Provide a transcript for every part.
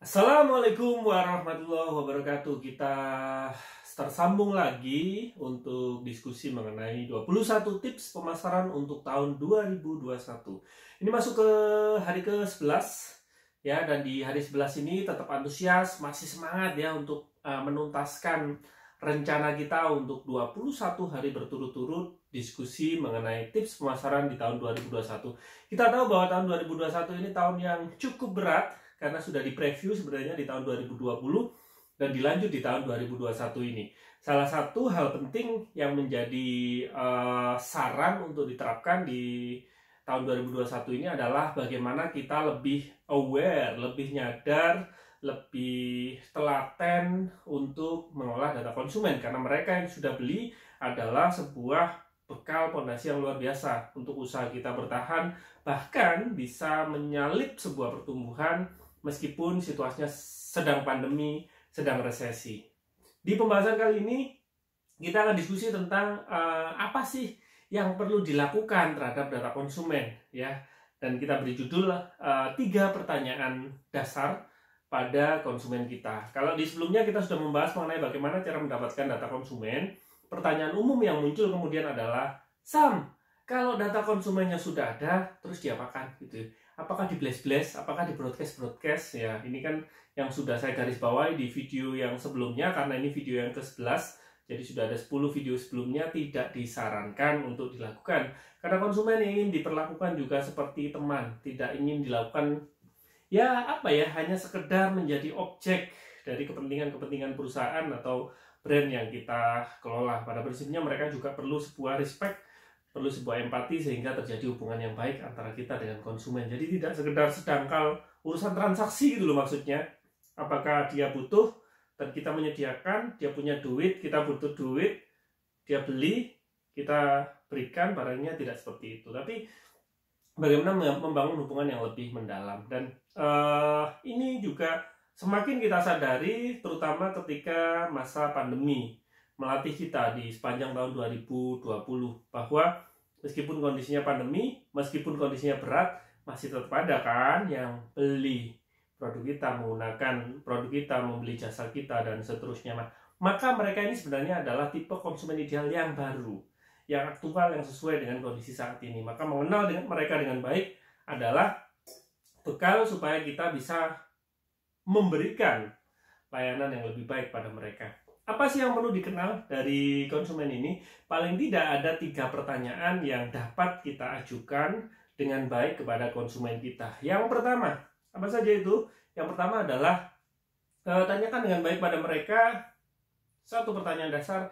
Assalamualaikum warahmatullahi wabarakatuh. Kita tersambung lagi untuk diskusi mengenai 21 tips pemasaran untuk tahun 2021. Ini masuk ke hari ke-11 ya, dan di hari 11 ini tetap antusias, masih semangat ya untuk menuntaskan rencana kita untuk 21 hari berturut-turut diskusi mengenai tips pemasaran di tahun 2021. Kita tahu bahwa tahun 2021 ini tahun yang cukup berat karena sudah di-preview sebenarnya di tahun 2020 dan dilanjut di tahun 2021 ini. Salah satu hal penting yang menjadi saran untuk diterapkan di tahun 2021 ini adalah bagaimana kita lebih aware, lebih nyadar, lebih telaten untuk mengolah data konsumen. Karena mereka yang sudah beli adalah sebuah bekal fondasi yang luar biasa untuk usaha kita bertahan, bahkan bisa menyalip sebuah pertumbuhan meskipun situasinya sedang pandemi, sedang resesi. Di pembahasan kali ini, kita akan diskusi tentang apa sih yang perlu dilakukan terhadap data konsumen, ya. Dan kita beri judul 3 pertanyaan dasar pada konsumen kita. Kalau di sebelumnya kita sudah membahas mengenai bagaimana cara mendapatkan data konsumen, pertanyaan umum yang muncul kemudian adalah, Sam, kalau data konsumennya sudah ada, terus diapakan gitu? Apakah di blast-blast, apakah di broadcast? Ya, ini kan yang sudah saya garis bawahi di video yang sebelumnya, karena ini video yang ke-11, jadi sudah ada 10 video sebelumnya, tidak disarankan untuk dilakukan. Karena konsumen ingin diperlakukan juga seperti teman, tidak ingin dilakukan, hanya sekedar menjadi objek dari kepentingan-kepentingan perusahaan atau brand yang kita kelola. Pada prinsipnya mereka juga perlu sebuah respect, perlu sebuah empati sehingga terjadi hubungan yang baik antara kita dengan konsumen. Jadi tidak sekedar sedangkal urusan transaksi gitu loh maksudnya. Apakah dia butuh dan kita menyediakan, dia punya duit, kita butuh duit, dia beli, kita berikan barangnya, tidak seperti itu. Tapi bagaimana membangun hubungan yang lebih mendalam. Dan ini juga semakin kita sadari terutama ketika masa pandemi melatih kita di sepanjang tahun 2020 bahwa meskipun kondisinya pandemi, meskipun kondisinya berat, masih tetap ada kan yang beli produk kita, menggunakan produk kita, membeli jasa kita, dan seterusnya. Maka mereka ini sebenarnya adalah tipe konsumen ideal yang baru, yang aktual, yang sesuai dengan kondisi saat ini. Maka mengenal dengan mereka dengan baik adalah bekal supaya kita bisa memberikan layanan yang lebih baik pada mereka. Apa sih yang perlu dikenal dari konsumen ini? Paling tidak ada 3 pertanyaan yang dapat kita ajukan dengan baik kepada konsumen kita. Yang pertama, apa saja itu? Yang pertama adalah tanyakan dengan baik pada mereka satu pertanyaan dasar,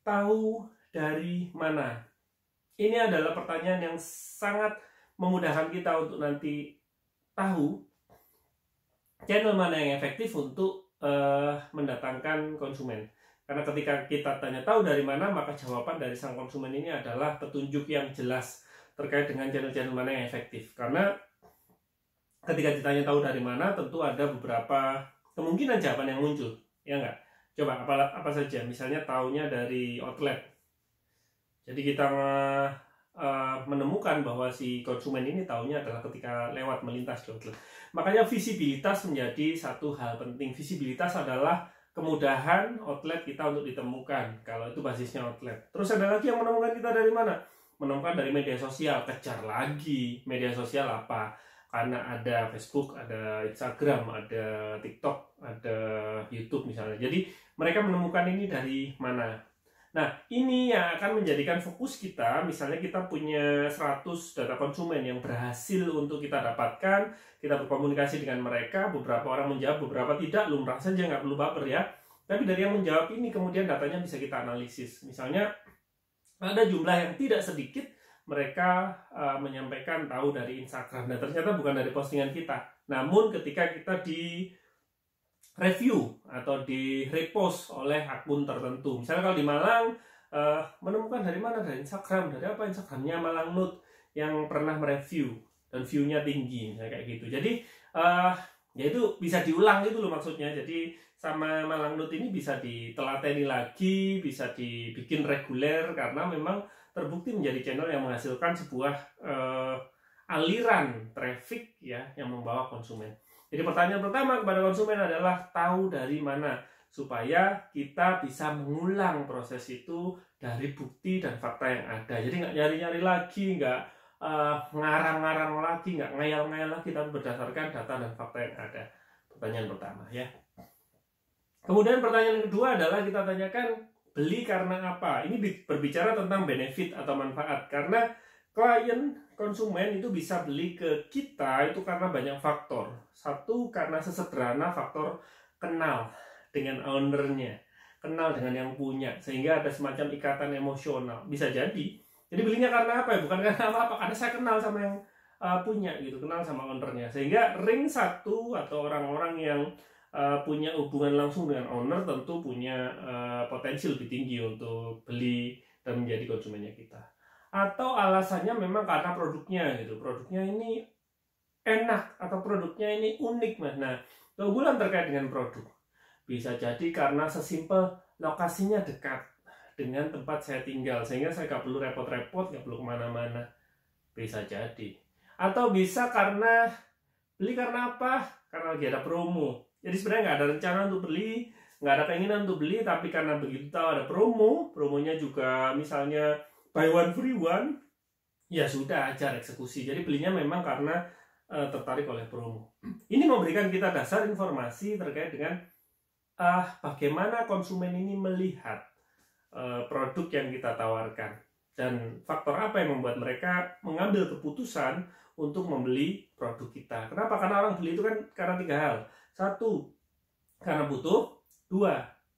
tahu dari mana? Ini adalah pertanyaan yang sangat memudahkan kita untuk nanti tahu channel mana yang efektif untuk mendatangkan konsumen. Karena ketika kita tanya tahu dari mana, maka jawaban dari sang konsumen ini adalah petunjuk yang jelas terkait dengan channel-channel mana yang efektif. Karena ketika ditanya tahu dari mana, tentu ada beberapa kemungkinan jawaban yang muncul, ya enggak? Coba apa saja? Misalnya tahunya dari outlet. Jadi kita menemukan bahwa si konsumen ini tahunya adalah ketika lewat melintas di outlet. Makanya visibilitas menjadi satu hal penting. Visibilitas adalah kemudahan outlet kita untuk ditemukan kalau itu basisnya outlet. Terus ada lagi yang menemukan kita dari mana? Menemukan dari media sosial. Kejar lagi media sosial apa? Karena ada Facebook, ada Instagram, ada TikTok, ada YouTube misalnya. Jadi mereka menemukan ini dari mana? Nah, ini yang akan menjadikan fokus kita. Misalnya kita punya 100 data konsumen yang berhasil untuk kita dapatkan, kita berkomunikasi dengan mereka, beberapa orang menjawab, beberapa tidak, lumrah saja, nggak perlu baper ya. Tapi dari yang menjawab ini kemudian datanya bisa kita analisis. Misalnya ada jumlah yang tidak sedikit mereka menyampaikan tahu dari Instagram, dan ternyata bukan dari postingan kita. Namun ketika kita di review atau di repost oleh akun tertentu, misalnya kalau di Malang, menemukan dari mana? Dari Instagram. Dari apa? Instagramnya Malang Nut yang pernah mereview dan view-nya tinggi, misalnya kayak gitu. Jadi ya itu bisa diulang gitu loh maksudnya. Jadi sama Malang Nut ini bisa ditelateni lagi, bisa dibikin reguler, karena memang terbukti menjadi channel yang menghasilkan sebuah aliran traffic ya, yang membawa konsumen. Jadi pertanyaan pertama kepada konsumen adalah tahu dari mana, supaya kita bisa mengulang proses itu dari bukti dan fakta yang ada. Jadi nggak nyari-nyari lagi, nggak ngarang-ngarang lagi, nggak ngayal-ngayal lagi, tapi berdasarkan data dan fakta yang ada. Pertanyaan pertama ya. Kemudian pertanyaan kedua adalah kita tanyakan beli karena apa. Ini berbicara tentang benefit atau manfaat, karena klien konsumen itu bisa beli ke kita itu karena banyak faktor. Satu, karena sesederhana faktor kenal dengan ownernya, kenal dengan yang punya, sehingga ada semacam ikatan emosional. Bisa jadi belinya karena apa ya? Bukan karena apa-apa, karena saya kenal sama yang punya gitu, kenal sama ownernya. Sehingga ring satu atau orang-orang yang punya hubungan langsung dengan owner tentu punya potensi lebih tinggi untuk beli dan menjadi konsumennya kita. Atau alasannya memang karena produknya gitu, produknya ini enak atau produknya ini unik mas. Nah, keunggulan terkait dengan produk bisa jadi karena sesimpel lokasinya dekat dengan tempat saya tinggal, sehingga saya nggak perlu repot-repot, nggak perlu kemana-mana. Bisa jadi. Atau bisa karena beli karena apa? Karena lagi ada promo. Jadi sebenarnya nggak ada rencana untuk beli, nggak ada keinginan untuk beli, tapi karena begitu tahu ada promonya juga misalnya buy one free one, ya sudah ajar eksekusi. Jadi belinya memang karena tertarik oleh promo. Ini memberikan kita dasar informasi terkait dengan bagaimana konsumen ini melihat produk yang kita tawarkan, dan faktor apa yang membuat mereka mengambil keputusan untuk membeli produk kita. Kenapa? Karena orang beli itu kan karena 3 hal. 1, karena butuh. 2,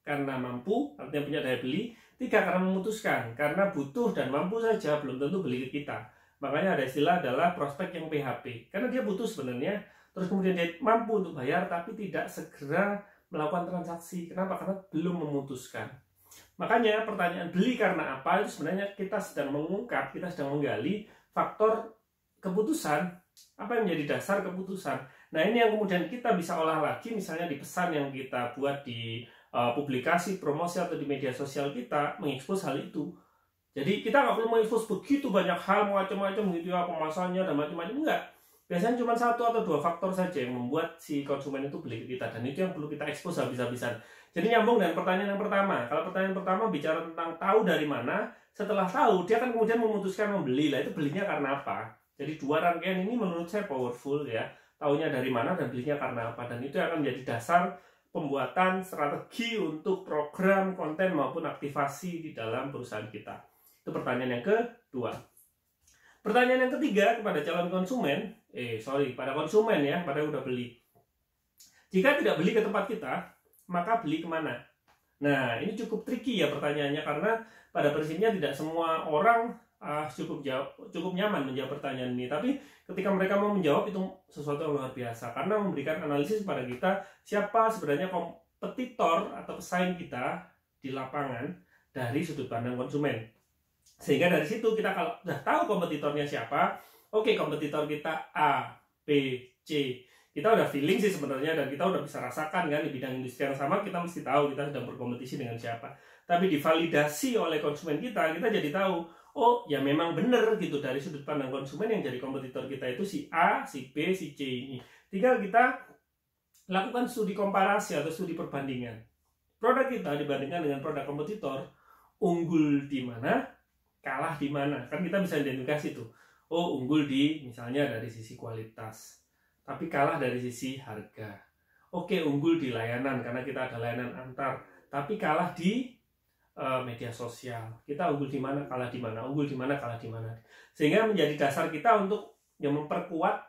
karena mampu, artinya punya daya beli. 3, karena memutuskan, karena butuh dan mampu saja belum tentu beli ke kita. Makanya ada istilah adalah prospek yang PHP, karena dia butuh sebenarnya, terus kemudian dia mampu untuk bayar tapi tidak segera melakukan transaksi. Kenapa? Karena belum memutuskan. Makanya pertanyaan beli karena apa itu sebenarnya kita sedang mengungkap, kita sedang menggali faktor keputusan, apa yang menjadi dasar keputusan. Nah, ini yang kemudian kita bisa olah lagi misalnya di pesan yang kita buat di publikasi, promosi atau di media sosial kita, mengekspos hal itu. Jadi kita nggak perlu mengekspos begitu banyak hal macam-macam gitu ya, kemasannya dan macam-macam, enggak. Biasanya cuma 1 atau 2 faktor saja yang membuat si konsumen itu beli ke kita, dan itu yang perlu kita ekspos habis-habisan. Jadi nyambung dengan pertanyaan yang pertama. Kalau pertanyaan pertama bicara tentang tahu dari mana, setelah tahu dia kan kemudian memutuskan membeli. Lah itu belinya karena apa? Jadi 2 rangkaian ini menurut saya powerful ya. Taunya dari mana dan belinya karena apa, dan itu akan menjadi dasar pembuatan strategi untuk program, konten maupun aktivasi di dalam perusahaan kita. Itu pertanyaan yang kedua. Pertanyaan yang ketiga kepada calon konsumen, pada konsumen ya, pada yang udah beli. Jika tidak beli ke tempat kita, maka beli kemana? Nah, ini cukup tricky ya pertanyaannya, karena pada prinsipnya tidak semua orang cukup nyaman menjawab pertanyaan ini. Tapi ketika mereka mau menjawab itu sesuatu yang luar biasa, karena memberikan analisis kepada kita siapa sebenarnya kompetitor atau pesaing kita di lapangan dari sudut pandang konsumen. Sehingga dari situ kita kalau sudah tahu kompetitornya siapa, oke, kompetitor kita A, B, C, kita udah feeling sih sebenarnya, dan kita udah bisa rasakan kan di bidang industri yang sama, kita mesti tahu kita sedang berkompetisi dengan siapa. Tapi divalidasi oleh konsumen kita jadi tahu, oh ya memang benar gitu, dari sudut pandang konsumen yang jadi kompetitor kita itu si A, si B, si C ini. Tinggal kita lakukan studi komparasi atau studi perbandingan. Produk kita dibandingkan dengan produk kompetitor, unggul di mana, kalah di mana. Kan kita bisa identifikasi tuh. Oh, unggul di misalnya dari sisi kualitas, tapi kalah dari sisi harga. Oke, unggul di layanan karena kita ada layanan antar, tapi kalah di media sosial. Kita unggul di mana, kalah di mana, unggul di mana, kalah di mana. Sehingga menjadi dasar kita untuk memperkuat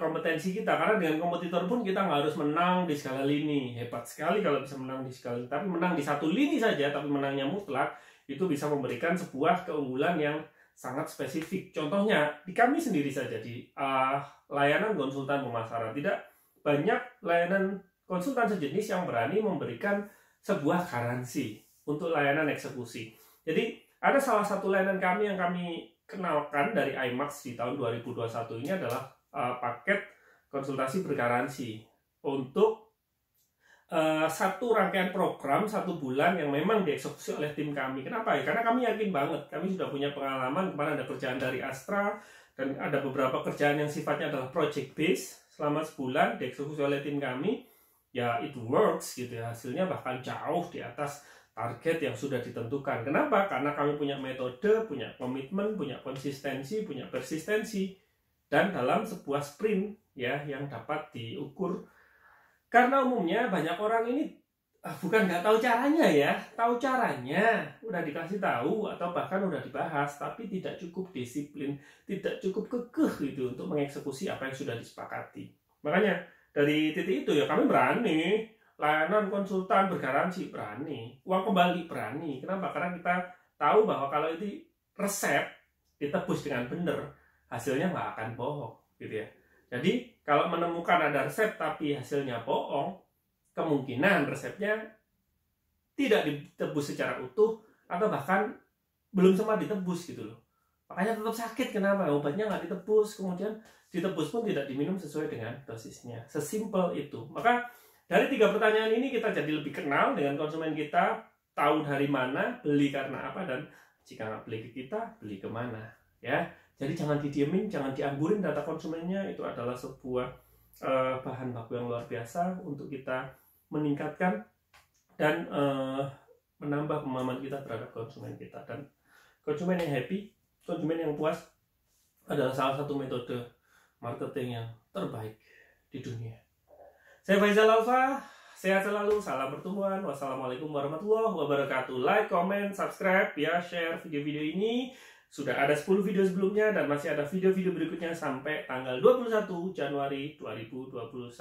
kompetensi kita. Karena dengan kompetitor pun kita nggak harus menang di segala lini. Hebat sekali kalau bisa menang di segala lini. Tapi menang di satu lini saja, tapi menangnya mutlak, itu bisa memberikan sebuah keunggulan yang sangat spesifik. Contohnya di kami sendiri saja, di layanan konsultan pemasaran, tidak banyak layanan konsultan sejenis yang berani memberikan sebuah garansi untuk layanan eksekusi. Jadi ada salah satu layanan kami yang kami kenalkan dari IMAX di tahun 2021 ini adalah paket konsultasi bergaransi untuk satu rangkaian program 1 bulan yang memang dieksekusi oleh tim kami. Kenapa ya? Karena kami yakin banget, kami sudah punya pengalaman, kemarin ada kerjaan dari Astra, dan ada beberapa kerjaan yang sifatnya adalah project based, selama sebulan dieksekusi oleh tim kami, ya it works gitu ya, hasilnya bahkan jauh di atas target yang sudah ditentukan. Kenapa? Karena kami punya metode, punya komitmen, punya konsistensi, punya persistensi, dan dalam sebuah sprint ya yang dapat diukur. Karena umumnya banyak orang ini bukan nggak tahu caranya ya, tahu caranya, udah dikasih tahu atau bahkan udah dibahas, tapi tidak cukup disiplin, tidak cukup kekeh gitu untuk mengeksekusi apa yang sudah disepakati. Makanya dari titik itu ya kami berani, layanan konsultan bergaransi berani, uang kembali berani. Kenapa? Karena kita tahu bahwa kalau itu resep ditebus dengan benar, hasilnya nggak akan bohong gitu ya. Jadi kalau menemukan ada resep tapi hasilnya bohong, kemungkinan resepnya tidak ditebus secara utuh atau bahkan belum sempat ditebus gitu loh. Makanya tetap sakit. Kenapa? Obatnya nggak ditebus, kemudian ditebus pun tidak diminum sesuai dengan dosisnya. Sesimpel itu. Maka dari 3 pertanyaan ini kita jadi lebih kenal dengan konsumen kita, tahu dari mana, beli karena apa, dan jika nggak beli ke kita, beli kemana ya. Jadi jangan didiemin, jangan dianggurin data konsumennya. Itu adalah sebuah bahan baku yang luar biasa untuk kita meningkatkan dan menambah pemahaman kita terhadap konsumen kita. Dan konsumen yang happy, konsumen yang puas adalah salah satu metode marketing yang terbaik di dunia. Saya Faizal Alfa, sehat selalu, salam pertumbuhan, wassalamualaikum warahmatullahi wabarakatuh. Like, comment, subscribe, ya, share video-video ini. Sudah ada 10 video sebelumnya dan masih ada video-video berikutnya sampai tanggal 21 Januari 2021.